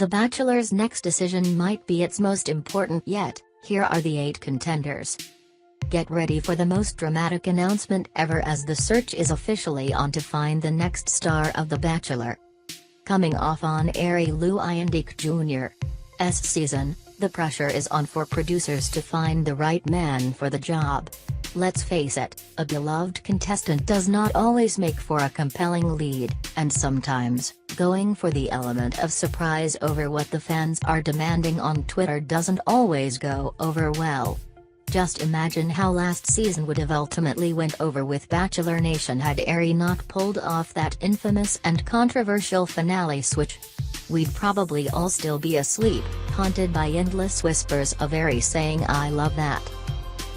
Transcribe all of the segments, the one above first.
The Bachelor's next decision might be its most important yet. Here are the 8 contenders. Get ready for the most dramatic announcement ever as the search is officially on to find the next star of The Bachelor. Coming off on-air Lou Iandick Jr.'s season, the pressure is on for producers to find the right man for the job. Let's face it, a beloved contestant does not always make for a compelling lead, and sometimes, going for the element of surprise over what the fans are demanding on Twitter doesn't always go over well. Just imagine how last season would have ultimately went over with Bachelor Nation had Ari not pulled off that infamous and controversial finale switch. We'd probably all still be asleep, haunted by endless whispers of Ari saying "I love that."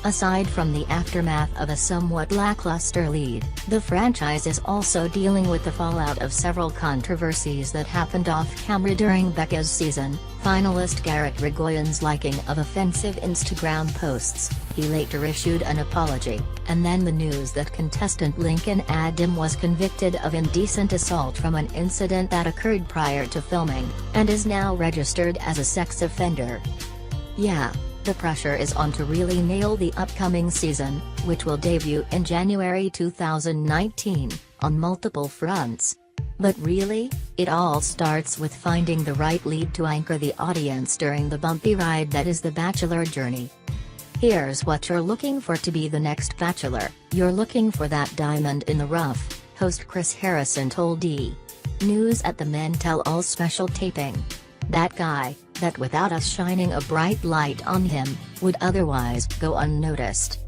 Aside from the aftermath of a somewhat lackluster lead, the franchise is also dealing with the fallout of several controversies that happened off-camera during Becca's season. Finalist Garrett Rigoyen's liking of offensive Instagram posts, he later issued an apology, and then the news that contestant Lincoln Adam was convicted of indecent assault from an incident that occurred prior to filming, and is now registered as a sex offender. Yeah. The pressure is on to really nail the upcoming season, which will debut in January 2019, on multiple fronts. But really, it all starts with finding the right lead to anchor the audience during the bumpy ride that is the Bachelor journey. Here's what you're looking for to be the next Bachelor: you're looking for that diamond in the rough, host Chris Harrison told E! News at the Men Tell All special taping. That guy, that without us shining a bright light on him, would otherwise go unnoticed.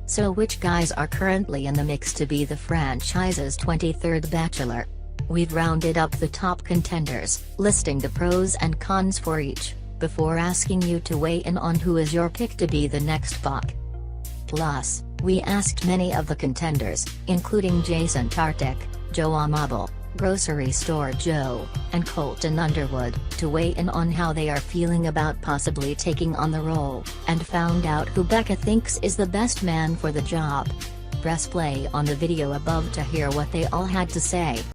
So which guys are currently in the mix to be the franchise's 23rd Bachelor? We've rounded up the top contenders, listing the pros and cons for each, before asking you to weigh in on who is your pick to be the next Bach. Plus, we asked many of the contenders, including Jason Tartick, Joe Amabile, Grocery Store Joe, and Colton Underwood, to weigh in on how they are feeling about possibly taking on the role, and found out who Becca thinks is the best man for the job. Press play on the video above to hear what they all had to say.